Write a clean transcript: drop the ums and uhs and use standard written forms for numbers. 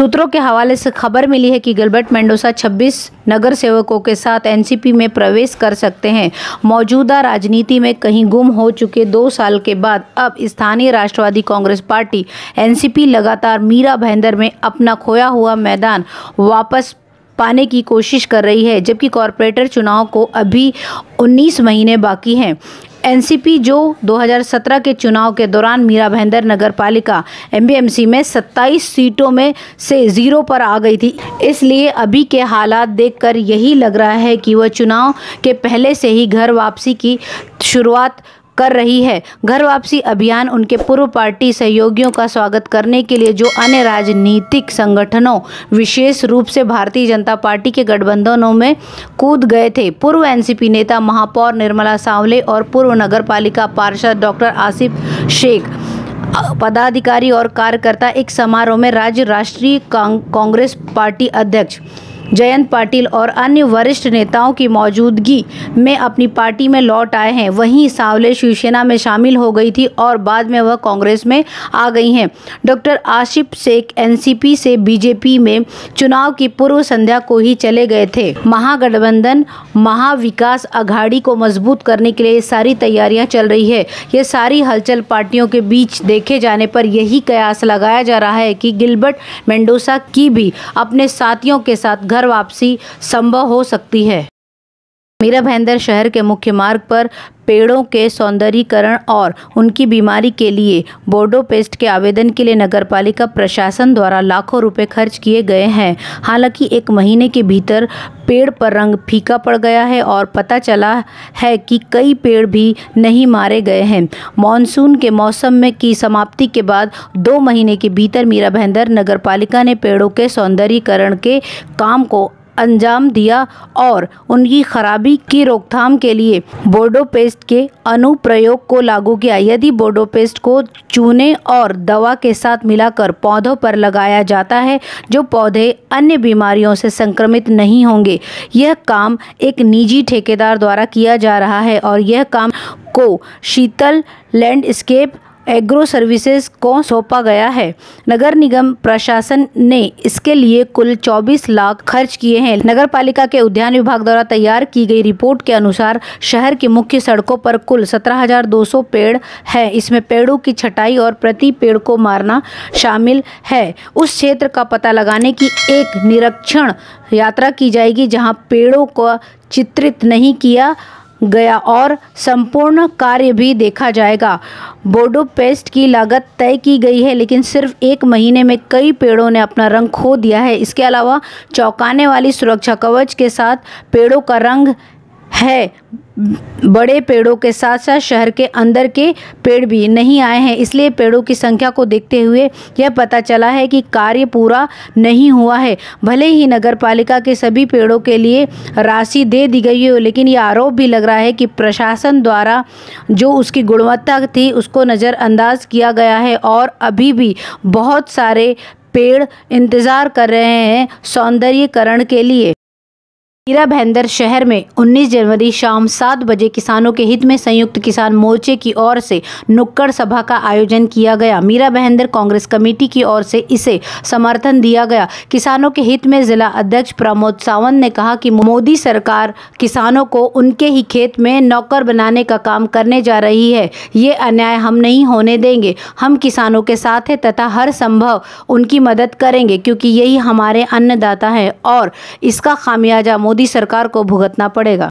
सूत्रों के हवाले से खबर मिली है कि गिलबर्ट मेंडोजा 26 नगर सेवकों के साथ एनसीपी में प्रवेश कर सकते हैं। मौजूदा राजनीति में कहीं गुम हो चुके 2 साल के बाद अब स्थानीय राष्ट्रवादी कांग्रेस पार्टी एनसीपी लगातार मीरा भाईंदर में अपना खोया हुआ मैदान वापस पाने की कोशिश कर रही है, जबकि कॉरपोरेटर चुनाव को अभी 19 महीने बाकी हैं। एनसीपी जो 2017 के चुनाव के दौरान मीरा भाईंदर नगर पालिका एमबीएमसी में 27 सीटों में से 0 पर आ गई थी, इसलिए अभी के हालात देखकर यही लग रहा है कि वह चुनाव के पहले से ही घर वापसी की शुरुआत कर रही है। घर वापसी अभियान उनके पूर्व पार्टी सहयोगियों का स्वागत करने के लिए जो अन्य राजनीतिक संगठनों विशेष रूप से भारतीय जनता पार्टी के गठबंधनों में कूद गए थे। पूर्व एनसीपी नेता महापौर निर्मला सांवले और पूर्व नगरपालिका पार्षद डॉक्टर आसिफ शेख, पदाधिकारी और कार्यकर्ता एक समारोह में राज्य राष्ट्रीय कांग्रेस पार्टी अध्यक्ष जयंत पाटिल और अन्य वरिष्ठ नेताओं की मौजूदगी में अपनी पार्टी में लौट आए हैं। वहीं सांवले शिवसेना में शामिल हो गई थी और बाद में वह कांग्रेस में आ गई हैं। डॉक्टर आसिफ शेख एनसीपी से बीजेपी में चुनाव की पूर्व संध्या को ही चले गए थे। महागठबंधन महाविकास अघाड़ी को मजबूत करने के लिए सारी तैयारियां चल रही है। ये सारी हलचल पार्टियों के बीच देखे जाने पर यही कयास लगाया जा रहा है कि गिलबर्ट मेंडोजा की भी अपने साथियों के साथ घर वापसी संभव हो सकती है। मीरा भाईंदर शहर के मुख्य मार्ग पर पेड़ों के सौंदर्यीकरण और उनकी बीमारी के लिए बोर्डो पेस्ट के आवेदन के लिए नगरपालिका प्रशासन द्वारा लाखों रुपए खर्च किए गए हैं। हालांकि 1 महीने के भीतर पेड़ पर रंग फीका पड़ गया है और पता चला है कि कई पेड़ भी नहीं मारे गए हैं। मानसून के मौसम में की समाप्ति के बाद 2 महीने के भीतर मीरा भाईंदर नगरपालिका ने पेड़ों के सौंदर्यीकरण के काम को अंजाम दिया और उनकी खराबी की रोकथाम के लिए बोर्डो पेस्ट के अनुप्रयोग को लागू किया। यदि बोर्डो पेस्ट को चूने और दवा के साथ मिलाकर पौधों पर लगाया जाता है, जो पौधे अन्य बीमारियों से संक्रमित नहीं होंगे। यह काम एक निजी ठेकेदार द्वारा किया जा रहा है और यह काम को शीतल लैंडस्केप एग्रो सर्विसेज को सौंपा गया है। नगर निगम प्रशासन ने इसके लिए कुल 24 लाख खर्च किए हैं। नगर पालिका के उद्यान विभाग द्वारा तैयार की गई रिपोर्ट के अनुसार शहर की मुख्य सड़कों पर कुल 17,200 पेड़ हैं। इसमें पेड़ों की छटाई और प्रति पेड़ को मारना शामिल है। उस क्षेत्र का पता लगाने की एक निरीक्षण यात्रा की जाएगी जहां पेड़ों को चित्रित नहीं किया गया और संपूर्ण कार्य भी देखा जाएगा। बोर्डो पेस्ट की लागत तय की गई है, लेकिन सिर्फ 1 महीने में कई पेड़ों ने अपना रंग खो दिया है। इसके अलावा चौंकाने वाली सुरक्षा कवच के साथ पेड़ों का रंग है। बड़े पेड़ों के साथ साथ शहर के अंदर के पेड़ भी नहीं आए हैं, इसलिए पेड़ों की संख्या को देखते हुए यह पता चला है कि कार्य पूरा नहीं हुआ है। भले ही नगर पालिका के सभी पेड़ों के लिए राशि दे दी गई हो, लेकिन यह आरोप भी लग रहा है कि प्रशासन द्वारा जो उसकी गुणवत्ता थी उसको नज़रअंदाज किया गया है और अभी भी बहुत सारे पेड़ इंतज़ार कर रहे हैं सौंदर्यीकरण के लिए। मीरा भाईंदर शहर में 19 जनवरी शाम 7 बजे किसानों के हित में संयुक्त किसान मोर्चे की ओर से नुक्कड़ सभा का आयोजन किया गया। मीरा भाईंदर कांग्रेस कमेटी की ओर से इसे समर्थन दिया गया। किसानों के हित में जिला अध्यक्ष प्रमोद सावंत ने कहा कि मोदी सरकार किसानों को उनके ही खेत में नौकर बनाने का काम करने जा रही है। ये अन्याय हम नहीं होने देंगे। हम किसानों के साथ हैं तथा हर संभव उनकी मदद करेंगे, क्योंकि यही हमारे अन्नदाता हैं और इसका खामियाजा मोदी सरकार को भुगतना पड़ेगा।